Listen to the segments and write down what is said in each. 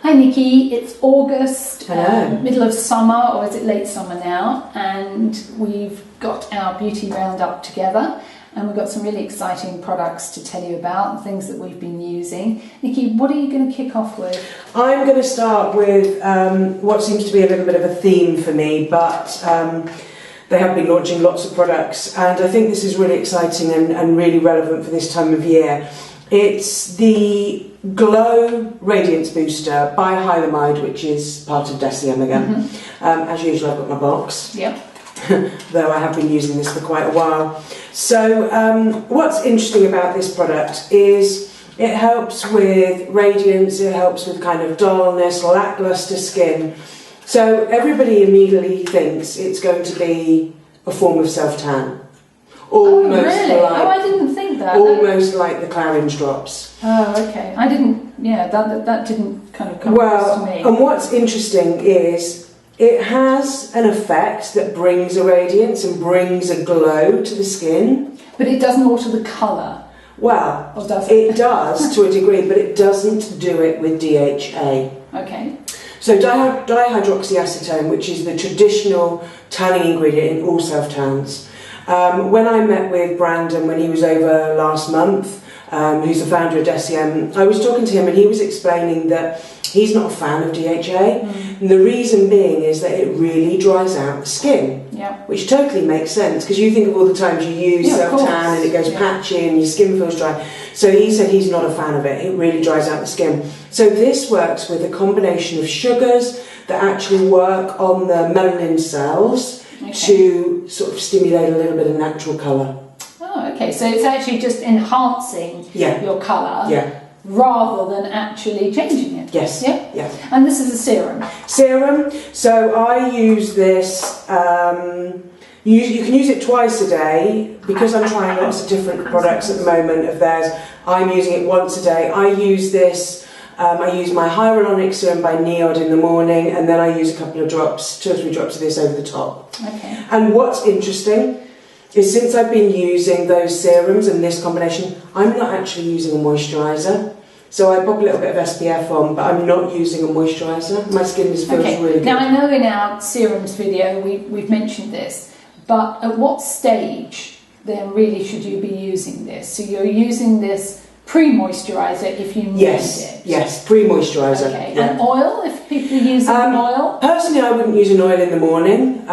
Hi Nikki, it's August, Hello. middle of summer, or is it late summer now, and we've got our beauty roundup together, and we've got some really exciting products to tell you about, things that we've been using. Nikki, what are you going to kick off with? I'm going to start with what seems to be a little bit of a theme for me, but they have been launching lots of products, and I think this is really exciting and really relevant for this time of year. It's the Glow Radiance Booster by Hiram ID, which is part of Deciem again. As usual, I've got my box. Yep. Though I have been using this for quite a while. So what's interesting about this product is it helps with radiance, it helps with kind of dullness, lackluster skin. So everybody immediately thinks it's going to be a form of self-tan. Almost really? like, I didn't think that. Almost like the Clarins drops. Oh, okay. I didn't, that didn't kind of come across to me. And what's interesting is it has an effect that brings a radiance and brings a glow to the skin. But it doesn't alter the colour. Well, or does it does to a degree, but it doesn't do it with DHA. Okay. So dihydroxyacetone, which is the traditional tanning ingredient in all self-tans. When I met with Brandon when he was over last month, who's the founder of Deciem, I was talking to him and he was explaining that he's not a fan of DHA. And the reason being is that it really dries out the skin, which totally makes sense because you think of all the times you use self-tan and it goes patchy and your skin feels dry. So he said he's not a fan of it, it really dries out the skin. So this works with a combination of sugars that actually work on the melanin cells to sort of stimulate a little bit of natural colour. Oh, okay, so it's actually just enhancing your colour rather than actually changing it. Yes. Yeah? Yes. And this is a serum. Serum. So I use this, you can use it twice a day because I'm trying lots of different products at the moment of theirs. I'm using it once a day. I use this, I use my hyaluronic serum by Neod in the morning, and then I use a couple of drops, 2 or 3 drops of this over the top. Okay. And what's interesting is since I've been using those serums and this combination, I'm not actually using a moisturiser. So I pop a little bit of SPF on, but I'm not using a moisturiser. My skin just feels really good. Now I know in our serums video we've mentioned this, but at what stage then really should you be using this? So you're using this pre-moisturiser if you need it? Yes, pre-moisturiser. Okay, and oil, if people are using oil? Personally, I wouldn't use an oil in the morning,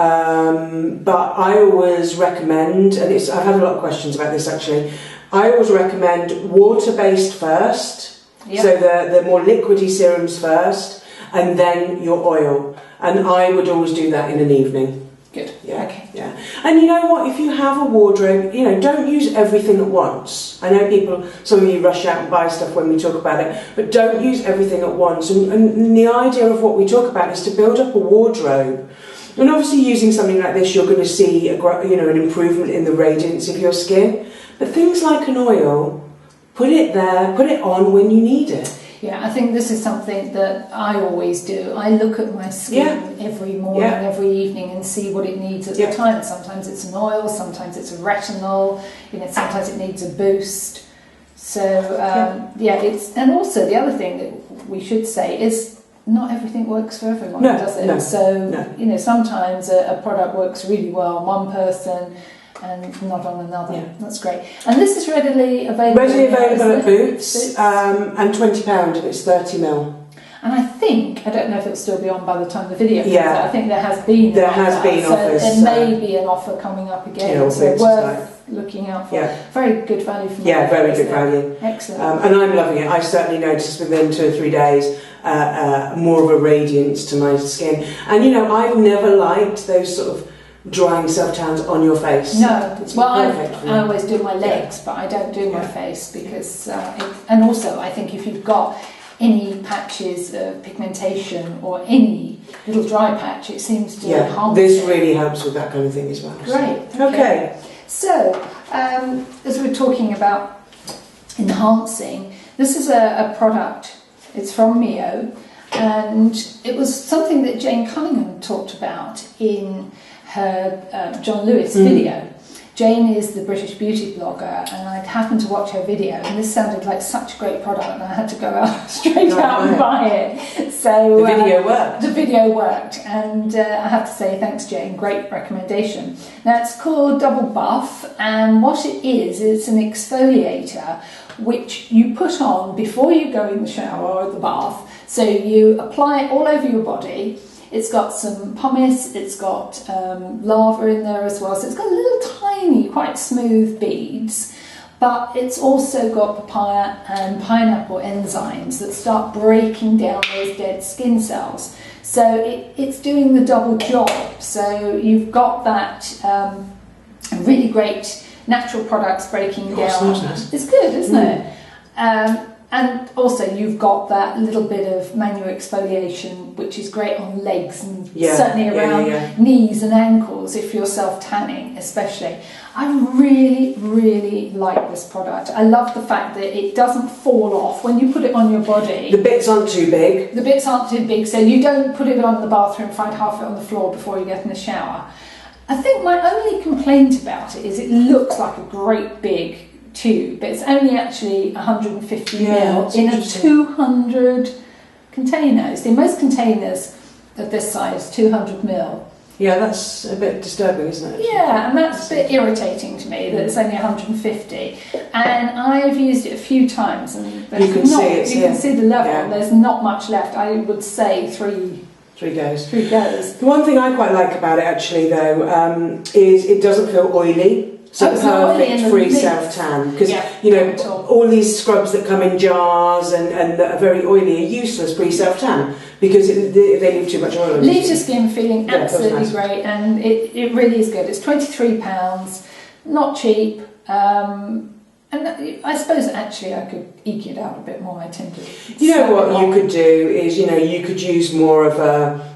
but I always recommend, and I've had a lot of questions about this actually, I always recommend water-based first, so the more liquidy serums first, and then your oil. And I would always do that in an evening. Good. Yeah. Okay. Yeah. And you know what? If you have a wardrobe, don't use everything at once. I know some of you rush out and buy stuff when we talk about it, but don't use everything at once. And the idea of what we talk about is to build up a wardrobe. And obviously, using something like this, you're going to see an improvement in the radiance of your skin. But things like an oil, put it there, put it on when you need it. Yeah, I think this is something that I always do. I look at my skin every morning, every evening, and see what it needs at the time. Sometimes it's an oil, sometimes it's a retinol, sometimes it needs a boost. So, it's, and also the other thing that we should say is not everything works for everyone, does it? So, sometimes a product works really well on one person and not on another. Yeah. That's great. And this is readily available. Readily available at Boots, and £20, and it's 30ml. And I don't know if it'll still be on by the time the video comes out. I think there has been offers. There may be an offer coming up again, so worth looking out for. Very good value for money. Yeah, very good value. Excellent. And I'm loving it. I certainly noticed within 2 or 3 days more of a radiance to my skin. And I've never liked those sort of drying self-tans on your face. No, I always do my legs, but I don't do my face because, and also I think if you've got any patches of pigmentation or any little dry patch, it seems to enhance this really helps with that kind of thing as well. Great. Okay. So, as we're talking about enhancing, this is a product, it's from Mio, and it was something that Jane Cunningham talked about in her John Lewis video. Jane is the British beauty blogger, and I'd happened to watch her video, and this sounded like such a great product, and I had to go out straight out and buy it. So the video worked. The video worked, and I have to say thanks, Jane. Great recommendation. Now it's called Double Buff, and what it is, it's an exfoliator which you put on before you go in the shower or the bath. So you apply it all over your body. It's got some pumice, it's got lava in there as well, so it's got little tiny, quite smooth beads, but it's also got papaya and pineapple enzymes that start breaking down those dead skin cells. So it's doing the double job. So you've got that really great natural products breaking down. Nice. It's good, isn't it? And also you've got that little bit of manual exfoliation, which is great on legs and certainly around knees and ankles if you're self-tanning especially. I really, really like this product. I love the fact that it doesn't fall off when you put it on your body. The bits aren't too big. The bits aren't too big, so you don't put it on the bathroom, find half of it on the floor before you get in the shower. I think my only complaint about it is it looks like a great big tube, but it's only actually 150 ml in a 200 container. See, most containers of this size, 200 ml. Yeah, that's a bit disturbing, isn't it? Yeah, and that's a bit irritating to me that it's only 150. And I've used it a few times, and you can see the level. Yeah. There's not much left. I would say three goes. The one thing I quite like about it actually though is it doesn't feel oily. So perfect free self-tan, because all these scrubs that come in jars and that are very oily are useless pre self-tan because they leave too much oil on leaves your skin feeling absolutely great, and it really is good. It's £23, not cheap, and I suppose actually I could eke it out a bit more. I tend to. You know what you could do is you could use more of a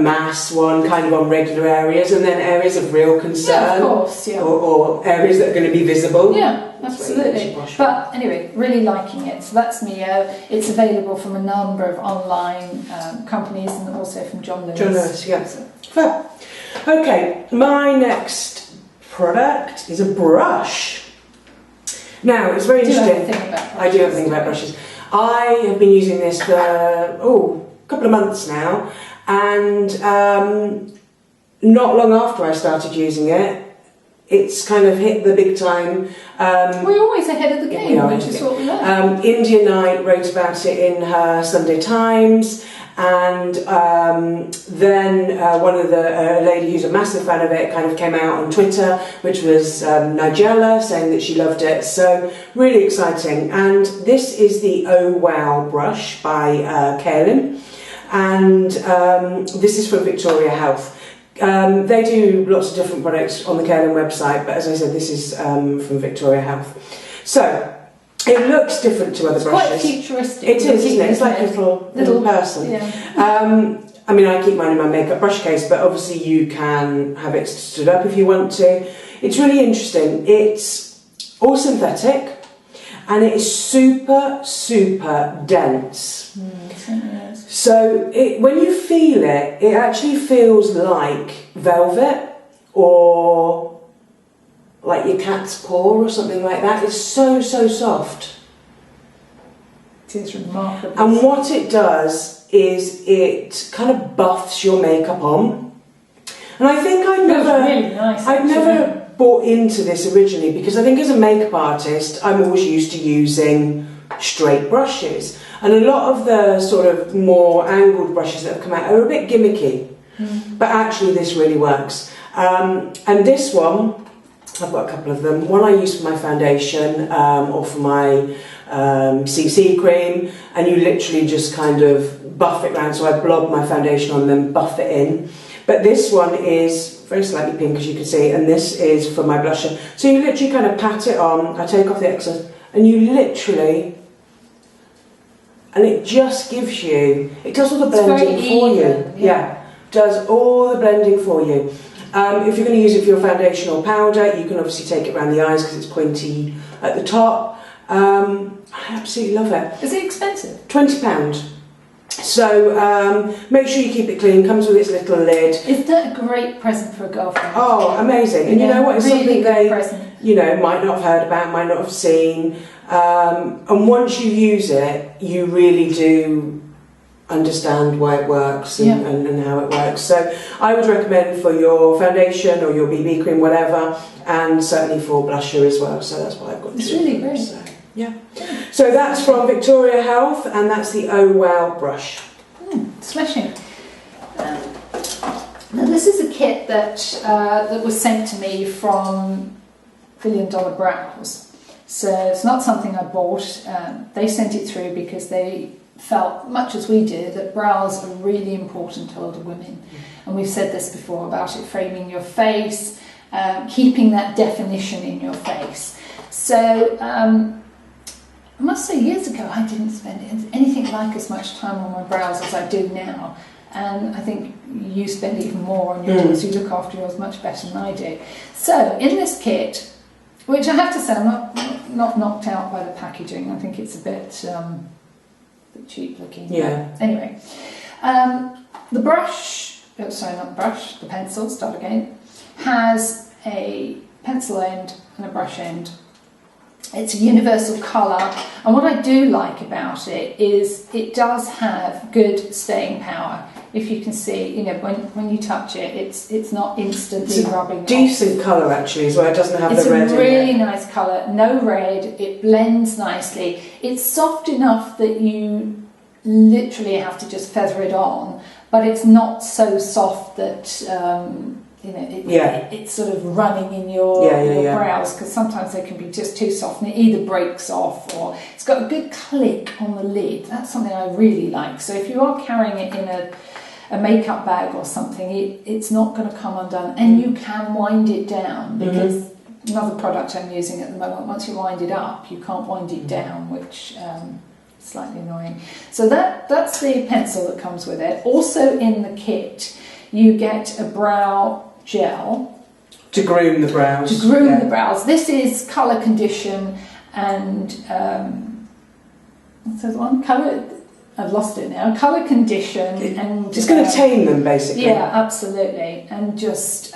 mass one kind of on regular areas, and then areas of real concern, of course, or areas that are going to be visible. Yeah, absolutely. But anyway, really liking it. So that's Mio. It's available from a number of online companies and also from John Lewis. John Lewis, yeah. Fair. Okay, my next product is a brush. Now, it's very interesting. I do have a thing about brushes. I have been using this for a couple of months now. And not long after I started using it, it's kind of hit the big time. We're always ahead of the game, which is what we like. India Knight wrote about it in her Sunday Times, and then one of the lady who's a massive fan of it kind of came out on Twitter, which was Nigella, saying that she loved it. So really exciting. And this is the Oh Wow brush by Kaelin. And this is from Victoria Health. They do lots of different products on the Kaelin website, but as I said, this is from Victoria Health. So it looks different to other brushes. Quite futuristic. It is, isn't it? It's like a little person. Yeah. I mean, I keep mine in my makeup brush case, but obviously you can have it stood up if you want to. It's really interesting. It's all synthetic. And it is super, super dense. So when you feel it, it actually feels like velvet or like your cat's paw or something like that. It's so, so soft. It is remarkable. And what it does is it kind of buffs your makeup on. And I think I'd never bought into this originally because I think as a makeup artist I'm always used to using straight brushes, and a lot of the sort of more angled brushes that have come out are a bit gimmicky, but actually this really works. And this one, I've got a couple of them. One I use for my foundation or for my CC cream, and you literally just kind of buff it round, so I blob my foundation on and then buff it in. But this one is very slightly pink, as you can see, and this is for my blusher. So you literally kind of pat it on, I take off the excess, and you literally, and it just gives you, it does all the blending for you. Yeah, does all the blending for you. If you're going to use it for your foundation or powder, you can obviously take it around the eyes because it's pointy at the top. I absolutely love it. Is it expensive? £20. So make sure you keep it clean. Comes with its little lid. Is that a great present for a girlfriend? Oh, amazing! And you know what? It's really something they, present. might not have heard about, might not have seen. And once you use it, you really do understand why it works and how it works. So I would recommend for your foundation or your BB cream, whatever, and certainly for blusher as well. So that's what I've got. It's really great. So, yeah. So that's from Victoria Health, and that's the Oh Wow brush. Smashing. Now this is a kit that that was sent to me from $1 Billion Brows. So it's not something I bought. They sent it through because they felt, much as we do, that brows are really important to older women. And we've said this before about it framing your face, keeping that definition in your face. So I must say, years ago I didn't spend anything like as much time on my brows as I do now. And I think you spend even more on yours. You look after yours much better than I do. So in this kit, which I have to say I'm not knocked out by the packaging. I think it's a bit cheap looking. Yeah. But anyway, the brush, not the brush, the pencil, start again, has a pencil end and a brush end. It's a universal colour, and what I do like about it is it does have good staying power. If you can see, you know, when you touch it, it's not instantly rubbing off. Decent colour actually as well. It doesn't have the red in it. It's a really nice colour, no red. It blends nicely. It's soft enough that you literally have to just feather it on, but it's not so soft that you know it's sort of running in your brows, because sometimes they can be just too soft and it either breaks off, or it's got a good click on the lid. That's something I really like. So if you are carrying it in a makeup bag or something, it's not going to come undone, and you can wind it down, because another product I'm using at the moment, once you wind it up you can't wind it down, which is slightly annoying. So that's the pencil that comes with it. Also in the kit you get a brow gel to groom the brows. The brows. This is colour condition and what's the one? I've lost it now. Colour condition and it's going to tame them basically. Yeah, absolutely. And just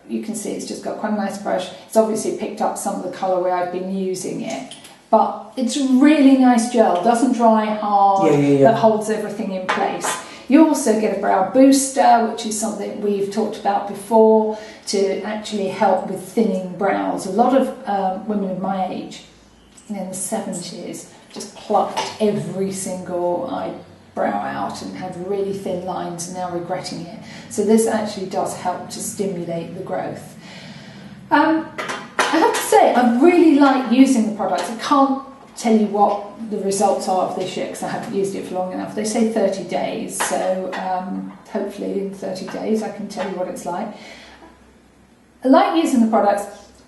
you can see it's just got quite a nice brush. It's obviously picked up some of the colour where I've been using it, but it's a really nice gel. Doesn't dry hard. That holds everything in place. You also get a brow booster, which is something we've talked about before, to actually help with thinning brows. A lot of women of my age, in the 70s, just plucked every single eyebrow out and had really thin lines, and now regretting it. So this actually does help to stimulate the growth. I have to say, I really like using the products. I can't tell you what the results are of this yet because I haven't used it for long enough. They say 30 days, so hopefully in 30 days I can tell you what it's like. I like using the products.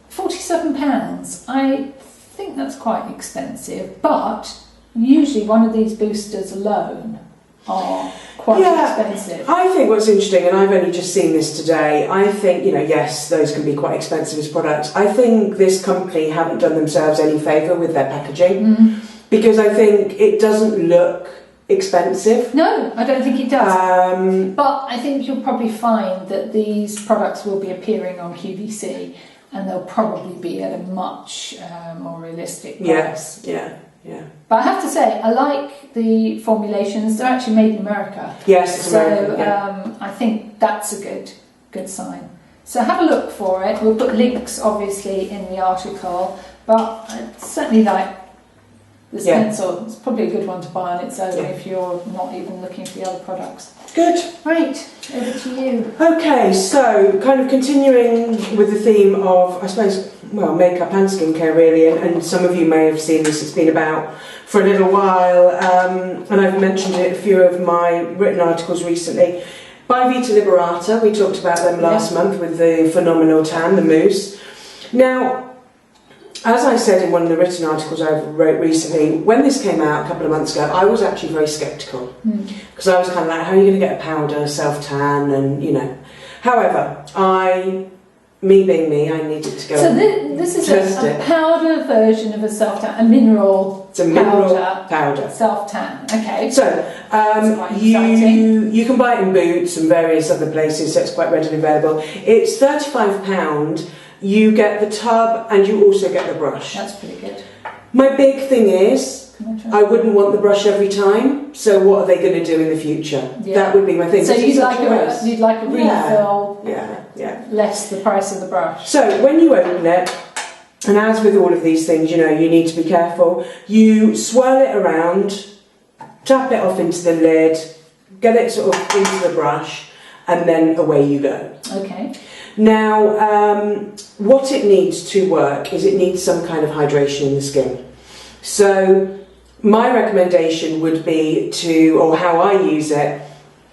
£47. I think that's quite expensive, but usually one of these boosters alone are quite expensive. I think what's interesting, and I've only just seen this today, I think, yes, those can be quite expensive as products. I think this company haven't done themselves any favour with their packaging, because I think it doesn't look expensive. No, I don't think it does. But I think you'll probably find that these products will be appearing on QVC, and they'll probably be at a much more realistic price. Yeah. But I have to say, I like the formulations. They're actually made in America. Yes, it's American, so I think that's a good sign. So have a look for it. We'll put links, obviously, in the article. But I'd certainly like this pencil. It's probably a good one to buy on its own if you're not even looking for the other products. Good. Right, over to you. Okay, so kind of continuing with the theme of, I suppose, makeup and skincare really, and some of you may have seen this, it's been about for a little while, and I've mentioned it in a few of my written articles recently. By Vita Liberata, we talked about them last month with the phenomenal tan, the mousse. Now, as I said in one of the written articles I wrote recently, when this came out a couple of months ago, I was actually very sceptical, because I was kind of like, how are you going to get a powder self-tan, and However, me being me, I needed to go. So this is a powder version of a self-tan, a mineral. It's a mineral powder self-tan. Okay. So you can buy it in Boots and various other places, so it's quite readily available. It's £35. You get the tub and you also get the brush. That's pretty good. My big thing is, I wouldn't want the brush every time, so what are they going to do in the future? Yeah. That would be my thing. So you'd like a refill, yeah, less the price of the brush. So when you open it, and as with all of these things, you know, you need to be careful. You swirl it around, tap it off into the lid, get it sort of into the brush, and then away you go. Okay. Now, what it needs to work is it needs some kind of hydration in the skin. So my recommendation would be or how I use it,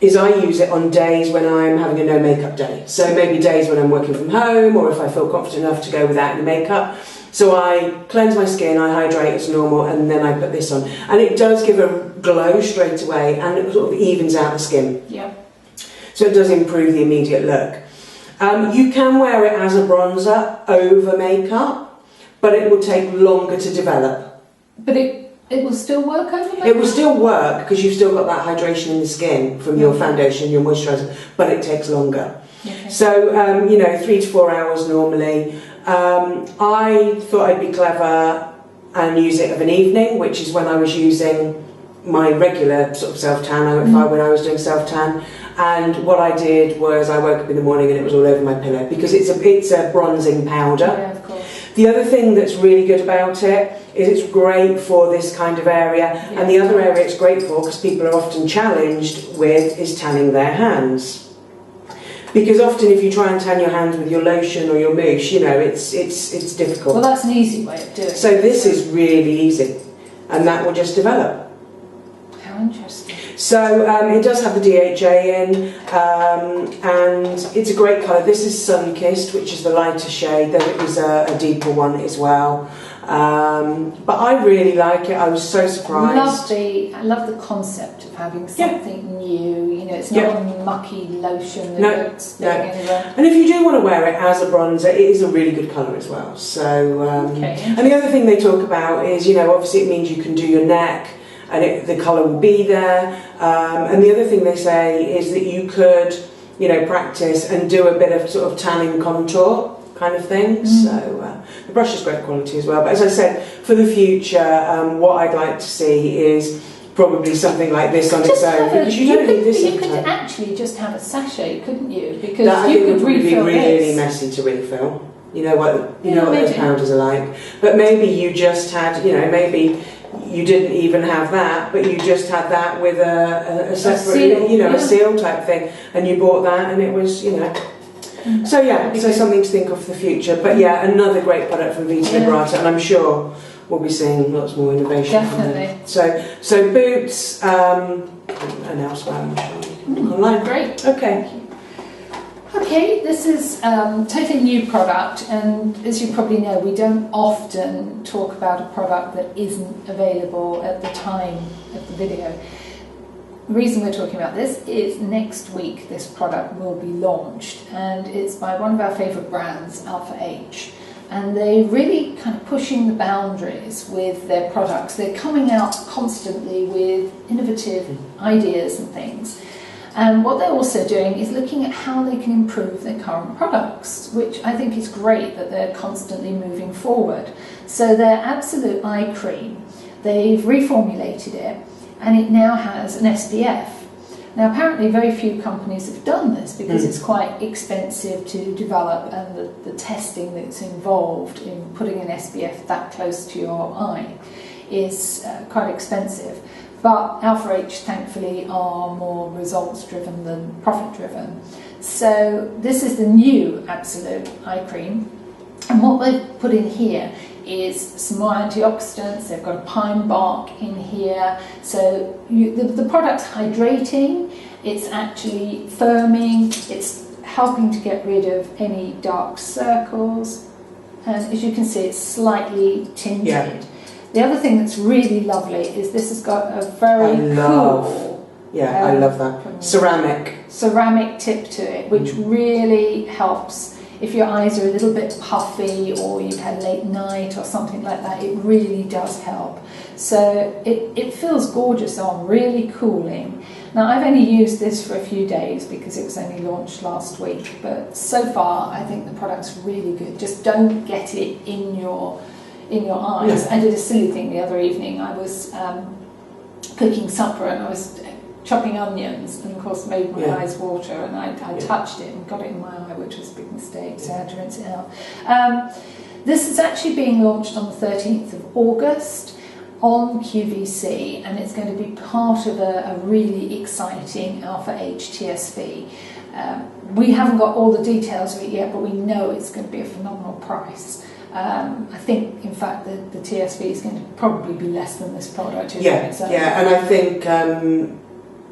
is I use it on days when I'm having a no makeup day. So maybe days when I'm working from home, or if I feel confident enough to go without any makeup. So I cleanse my skin, I hydrate as normal, and then I put this on. And it does give a glow straight away, and it sort of evens out the skin. Yeah. So it does improve the immediate look. You can wear it as a bronzer over makeup, but it will take longer to develop. But it will still work over makeup? It will still work because you've still got that hydration in the skin from your foundation, your moisturiser, but it takes longer. Okay. So, 3 to 4 hours normally. I thought I'd be clever and use it of an evening, which is when I was using my regular sort of self-tan, when I was doing self-tan. And what I did was I woke up in the morning and it was all over my pillow because it's a bronzing powder. Yeah, of course. The other thing that's really good about it is it's great for this kind of area, and the other area it's great for, because people are often challenged with, is tanning their hands. Because often if you try and tan your hands with your lotion or your mousse, it's difficult. Well, that's an easy way of doing it. So this is really easy, and that will just develop. How interesting. So it does have the DHA in, and it's a great colour. This is Sun-Kissed, which is the lighter shade. There is a deeper one as well. But I really like it. I was so surprised. I love the concept of having something new. It's not a mucky lotion that looks anywhere. And if you do want to wear it as a bronzer, it is a really good colour as well. So, and the other thing they talk about is, obviously it means you can do your neck, and the colour will be there. And the other thing they say is that you could, practice and do a bit of sort of tanning contour kind of thing. So the brush is great quality as well. But as I said, for the future, what I'd like to see is probably something like this on its own, because you don't need this. You could actually just have a sachet, couldn't you? Because you could refill be really messy to refill. You know what those powders are like. But maybe you just had, maybe you didn't even have that, but you just had that with a separate, a seal type thing, and you bought that, and it was, So something to think of for the future. But another great product from Vita Liberata, and I'm sure we'll be seeing lots more innovation. Definitely. So boots, and elsewhere, I'm sure you can look online. Great. Okay. Okay, this is a totally new product, and as you probably know, we don't often talk about a product that isn't available at the time of the video. The reason we're talking about this is next week this product will be launched, and it's by one of our favourite brands, Alpha H. And they're really kind of pushing the boundaries with their products. They're coming out constantly with innovative ideas and things. And what they're also doing is looking at how they can improve their current products, which I think is great that they're constantly moving forward. So their Absolute Eye Cream, they've reformulated it, and it now has an SPF. Now apparently very few companies have done this because it's quite expensive to develop, and the testing that's involved in putting an SPF that close to your eye is quite expensive. But Alpha H, thankfully, are more results-driven than profit-driven. So this is the new Absolute Eye Cream. And what they've put in here is some more antioxidants. They've got a pine bark in here. So the product's hydrating. It's actually firming. It's helping to get rid of any dark circles. And as you can see, it's slightly tinted. Yeah. The other thing that's really lovely is this has got a very cool... I love that. Ceramic tip to it, which really helps if your eyes are a little bit puffy or you've had late night or something like that. It really does help. So it feels gorgeous on, really cooling. Now I've only used this for a few days because it was only launched last week, but so far I think the product's really good. Just don't get it in your in your eyes. I did a silly thing the other evening. I was cooking supper and I was chopping onions, and of course made my eyes water, and I touched it and got it in my eye, which was a big mistake, so I had to rinse it out. This is actually being launched on the 13th of August on QVC, and it's going to be part of a really exciting Alpha H TSV. We haven't got all the details of it yet, but we know it's going to be a phenomenal price. I think, in fact, the TSV is going to probably be less than this product. And I think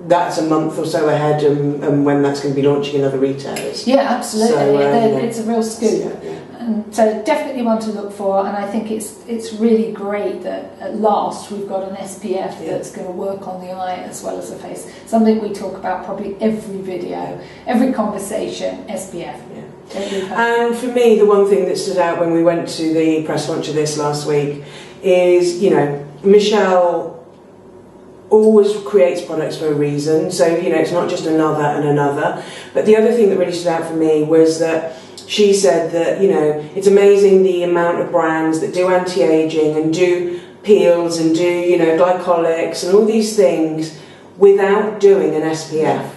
that's a month or so ahead, and when that's going to be launching in other retailers. Yeah, absolutely. So, it's a real scoop. And so definitely one to look for, and I think it's really great that at last we've got an SPF that's going to work on the eye as well as the face. Something we talk about probably every video, every conversation, SPF. And for me, the one thing that stood out when we went to the press launch of this last week is, Michelle always creates products for a reason, so it's not just another and another. But the other thing that really stood out for me was that she said that it's amazing the amount of brands that do anti-aging and do peels and do glycolics and all these things without doing an SPF.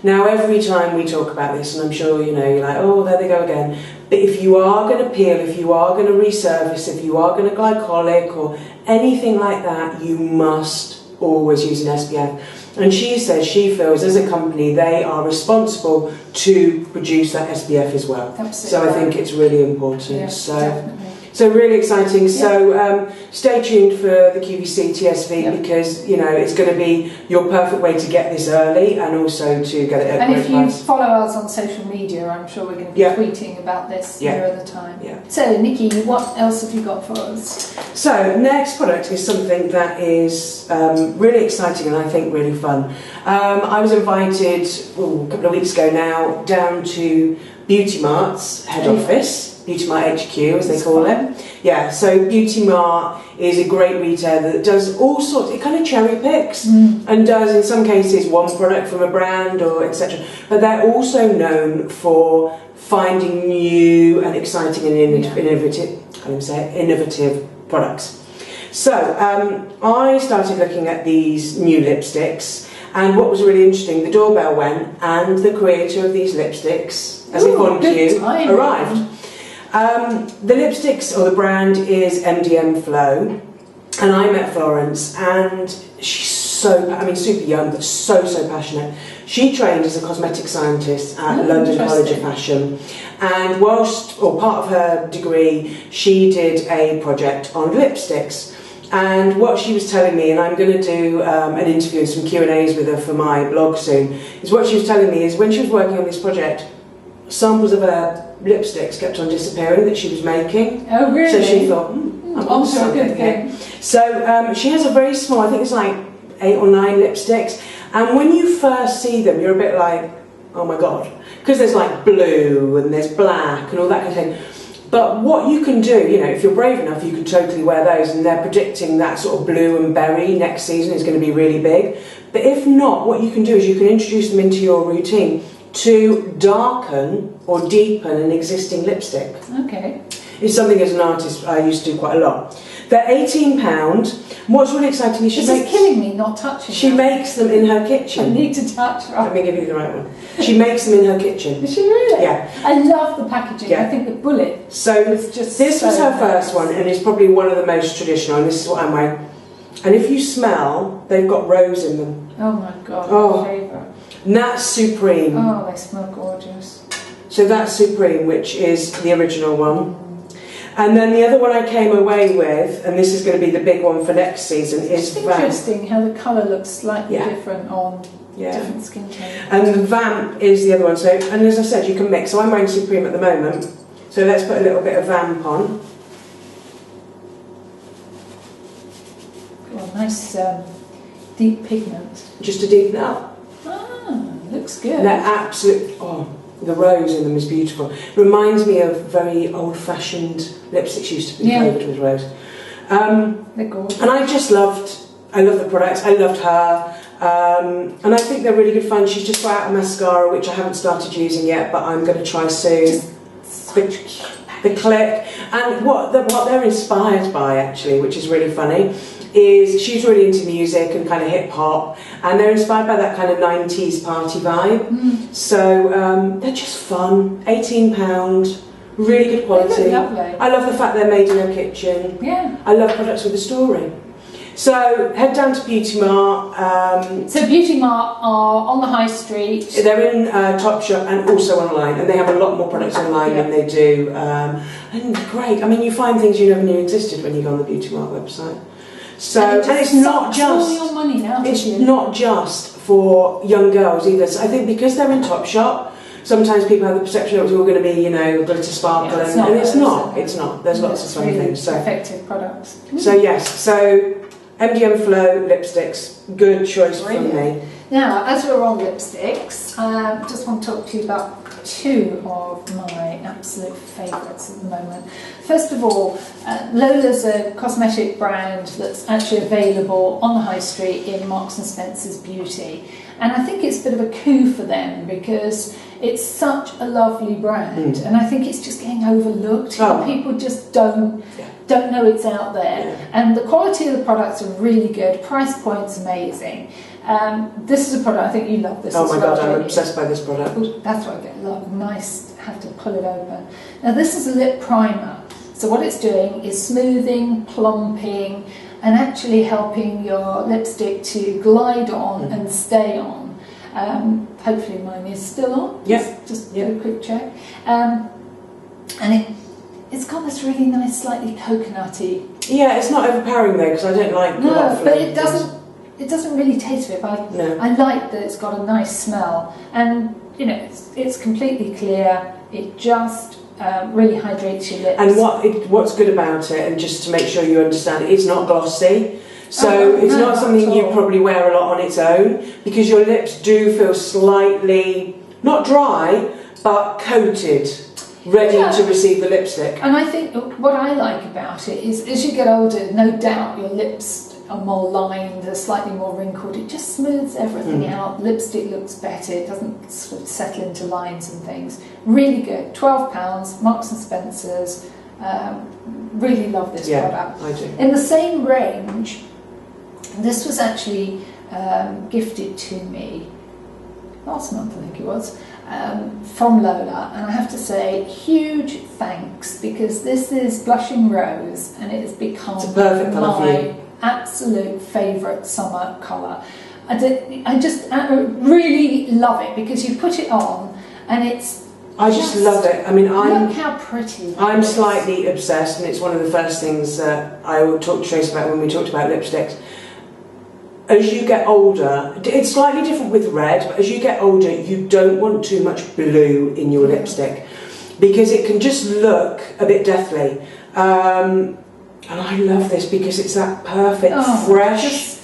Now every time we talk about this, and I'm sure you're like, oh, there they go again, but if you are going to peel, if you are going to resurface, if you are going to glycolic or anything like that, you must always use an SPF. And she says she feels as a company they are responsible to produce that SPF as well. Absolutely. So I think it's really important. Yeah, definitely. So really exciting. Yeah. So stay tuned for the QVC TSV because it's going to be your perfect way to get this early and also to get it at and great if you price. follow us on social media, I'm sure we're going to be tweeting about this nearer the time. Yeah. So Nikki, what else have you got for us? So next product is something that is really exciting and I think really fun. I was invited a couple of weeks ago now down to Beauty Mart's head office. Beauty Mart HQ, as they call it. Yeah, so Beauty Mart is a great retailer that does all sorts, it kind of cherry picks and does in some cases one product from a brand or etc. But they're also known for finding new and exciting and innovative products. So I started looking at these new lipsticks, and what was really interesting, the doorbell went and the creator of these lipsticks, as if on cue, arrived. The lipsticks, or the brand, is MDM Flow, and I met Florence, and she's super young, but so passionate. She trained as a cosmetic scientist at London College of Fashion, and part of her degree, she did a project on lipsticks. And what she was telling me, and I'm going to do an interview and some Q&As with her for my blog soon, is what she was telling me is when she was working on this project, samples of her lipsticks kept on disappearing that she was making. Oh, really? So she thought, I'm on something here. So she has a very small, I think it's like 8 or 9 lipsticks, and when you first see them, you're a bit like, oh my god, because there's like blue and there's black and all that kind of thing. But what you can do, if you're brave enough, you can totally wear those, and they're predicting that sort of blue and berry next season is going to be really big. But if not, what you can do is you can introduce them into your routine to darken or deepen an existing lipstick. Okay. It's something as an artist I used to do quite a lot. They're £18. What's really exciting is this is killing me not touching She makes them in her kitchen. I need to touch. Let me give you the right one. She makes them in her kitchen. Is she really? Yeah. I love the packaging. I think the bullet. So is just this was her first nice. one, and it's probably one of the most traditional, and this is what I'm wearing. And if you smell, they've got rose in them. Oh my god, my favourite. Nat Supreme. Oh, they smell gorgeous. So that's Supreme, which is the original one. And then the other one I came away with, and this is going to be the big one for next season, is Vamp. Interesting how the colour looks slightly different on different skin tones. And the Vamp is the other one. So, and as I said, you can mix. So I'm wearing Supreme at the moment. So let's put a little bit of Vamp on. Oh, nice deep pigment. Just to deepen it up. Ah, looks good. They're absolutely... the rose in them is beautiful. Reminds me of very old-fashioned lipsticks used to be flavoured with rose. They're gorgeous. And I love the products. I loved her. And I think they're really good fun. She's just got out a mascara, which I haven't started using yet, but I'm going to try soon. Such cute the click. And what they're inspired by, actually, which is really funny, is she's really into music and kind of hip hop, and they're inspired by that kind of 90s party vibe. So they're just fun. £18, really good quality. Lovely. I love the fact they're made in her kitchen. Yeah. I love products with a story. So head down to Beauty Mart. So Beauty Mart are on the high street. They're in Topshop and also online, and they have a lot more products online than they do. And great. I mean, you find things you never knew existed when you go on the Beauty Mart website. So and it's not just your money now. It's not just for young girls either. So I think because they're in Topshop, sometimes people have the perception that it's all going to be, you know, glitter sparkle, and it's not. It's not. There's lots of fun things. So effective products. So yes. So MDM Flow lipsticks, good choice from me. Now, as we're on lipsticks, just want to talk to you about two of my absolute favourites at the moment. First of all, Lola's a cosmetic brand that's actually available on the high street in Marks and Spencer's Beauty, and I think it's a bit of a coup for them because it's such a lovely brand, and I think it's just getting overlooked. People just don't know it's out there, and the quality of the products are really good. Price point's amazing. This is a product, I think you love this as well. Oh my god, I'm obsessed by this product. Ooh, that's what I get. Look, nice, have to pull it open. Now this is a lip primer. So what it's doing is smoothing, plumping, and actually helping your lipstick to glide on and stay on. Hopefully mine is still on. Just do a quick check. And it's got this really nice, slightly coconutty. Yeah, it's not overpowering though, because I don't like. No, but it doesn't. It doesn't really taste it, but I like that it's got a nice smell, and you know it's completely clear. It just really hydrates your lips. And what's good about it, and just to make sure you understand, it's not glossy, so it's not something you probably wear a lot on its own, because your lips do feel slightly not dry but coated, ready to receive the lipstick. And I think what I like about it is, as you get older, no doubt your lips are more lined, they're slightly more wrinkled. It just smooths everything out. Lipstick looks better. It doesn't sort of settle into lines and things. Really good. £12, Marks and Spencer's. Really love this product. I do. In the same range, this was actually gifted to me last month, I think it was, from Lola, and I have to say huge thanks, because this is Blushing Rose and it has become my absolute favourite summer colour. I just really love it because you put it on and I just love it. I mean, look how pretty. I'm slightly obsessed, and it's one of the first things I would talk to Trace about when we talked about lipsticks. As you get older, it's slightly different with red, but as you get older, you don't want too much blue in your lipstick because it can just look a bit deathly. And I love this because it's that perfect, fresh,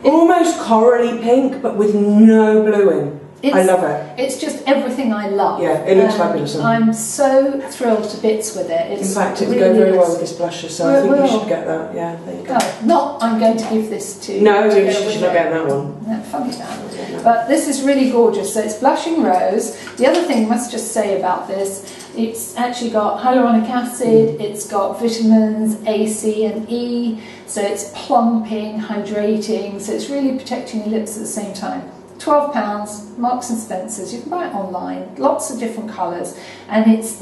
almost corally pink, but with no blue in. I love it. It's just everything I love. Yeah, it looks fabulous. I'm so thrilled to bits with it. In fact, it would go very well with this blusher, so I think you should get that. Yeah, there you go. I'm going to give this to... No, you should not get that one. No, funny that. But this is really gorgeous. So it's Blushing Rose. The other thing I must just say about this, it's actually got hyaluronic acid, it's got vitamins A, C and E, so it's plumping, hydrating, so it's really protecting your lips at the same time. £12, Marks and Spencer's. You can buy it online, lots of different colours, and it's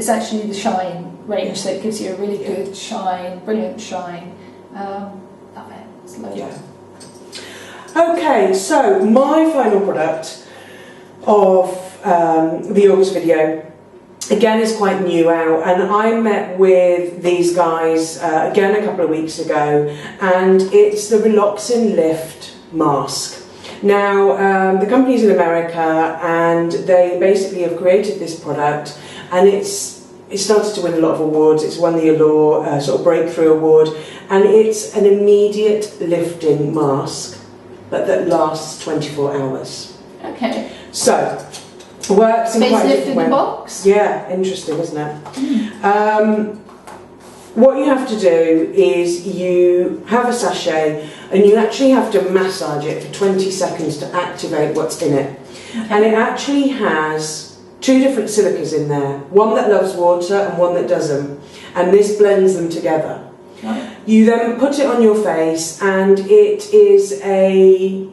actually the Shine range, so it gives you a really good shine, brilliant shine. Love it. It's loads. Okay, so my final product of the August video, again, is quite new out, and I met with these guys again a couple of weeks ago, and it's the Relaxin Lift Mask. Now, the company's in America, and they basically have created this product, and it started to win a lot of awards. It's won the Allure sort of Breakthrough Award, and it's an immediate lifting mask, but that lasts 24 hours. Okay. So, works in quite a different way. In the box? Yeah, interesting, isn't it? What you have to do is you have a sachet and you actually have to massage it for 20 seconds to activate what's in it. Okay. And it actually has 2 different silicas in there, one that loves water and one that doesn't, and this blends them together. Right. You then put it on your face, and it is a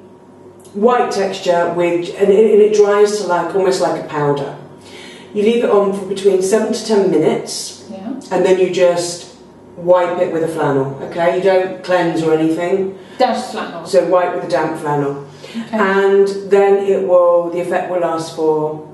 white texture and it dries to almost like a powder. You leave it on for between 7 to 10 minutes, and then you just wipe it with a flannel. Okay, you don't cleanse or anything. Damp flannel. So wipe with a damp flannel, okay. And then the effect will last for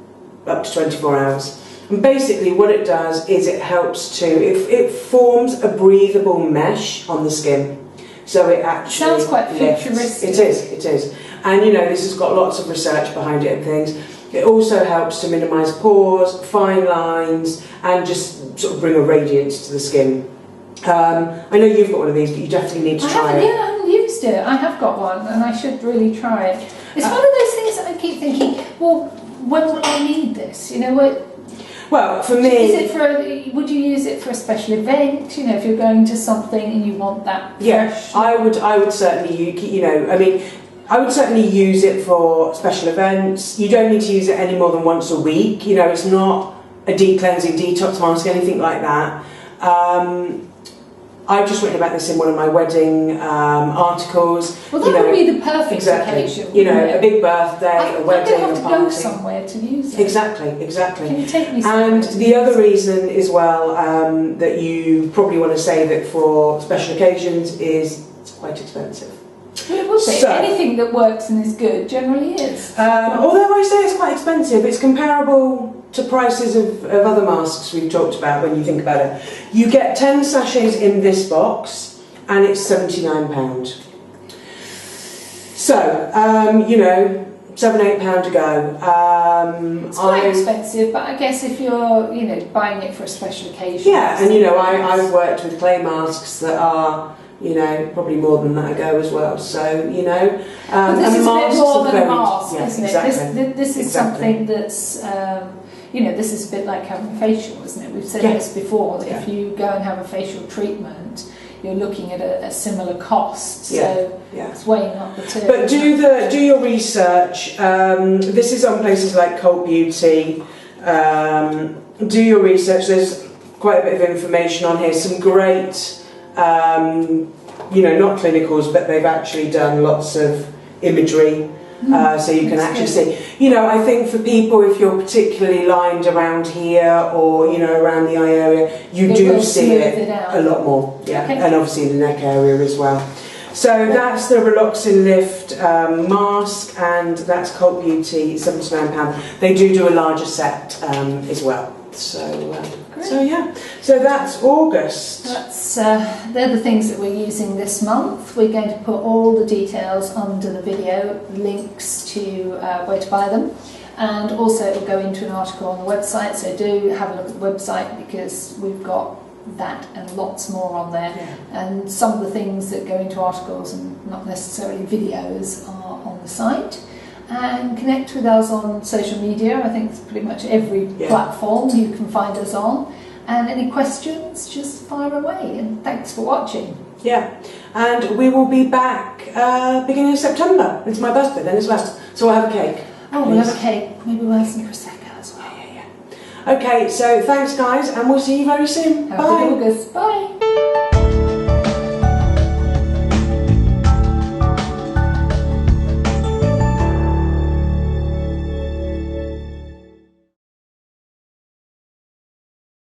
up to 24 hours. And basically what it does is it helps it forms a breathable mesh on the skin. So it actually sounds quite futuristic. It is. And this has got lots of research behind it and things. It also helps to minimise pores, fine lines, and just sort of bring a radiance to the skin. I know you've got one of these, but you definitely need to try it. Yeah, I haven't used it. I have got one, and I should really try it. It's one of those things that I keep thinking, well, when will I need this? Well, for me, would you use it for a special event? If you're going to something and you want that fresh. I would certainly, I would certainly use it for special events. You don't need to use it any more than once a week. It's not a deep cleansing detox mask, anything like that. I've just written about this in one of my wedding articles. Well, that would be the perfect occasion. A big birthday, a wedding, I'm going to have to go somewhere to use it. Exactly. Can you take me somewhere? And the other reason as well that you probably want to save it for special occasions is it's quite expensive. Well, it would be. Anything that works and is good generally is. Although I say it's quite expensive, it's comparable to prices of other masks we've talked about when you think about it. You get 10 sachets in this box and it's £79. So, £7-8 to go. It's quite expensive, but I guess if you're, buying it for a special occasion. Yeah, and I've worked with clay masks that are probably more than that ago as well. So, but this is a bit more than a mask, isn't it? Exactly. This is something that's, this is a bit like having a facial, isn't it? We've said this before, that if you go and have a facial treatment, you're looking at a similar cost. So it's weighing up the two. But do your research. This is on places like Cult Beauty. Do your research. There's quite a bit of information on here. Some great... not clinicals, but they've actually done lots of imagery, so you can actually see. I think for people, if you're particularly lined around here or around the eye area, you do see it a lot more. Yeah, okay. And obviously the neck area as well. So that's the Relaxin Lift mask, and that's Cult Beauty, £79. They do a larger set as well. So that's August. They're the things that we're using this month. We're going to put all the details under the video, links to where to buy them, and also it will go into an article on the website. So do have a look at the website, because we've got that and lots more on there. And some of the things that go into articles and not necessarily videos are on the site. And connect with us on social media. I think it's pretty much every platform you can find us on. And any questions, just fire away. And thanks for watching. Yeah, and we will be back beginning of September. It's my birthday then as well, so we'll have a cake. Oh, we'll have a cake. Maybe we'll have some Prosecco as well. Yeah. Okay, so thanks guys, and we'll see you very soon. Have a good August. Bye.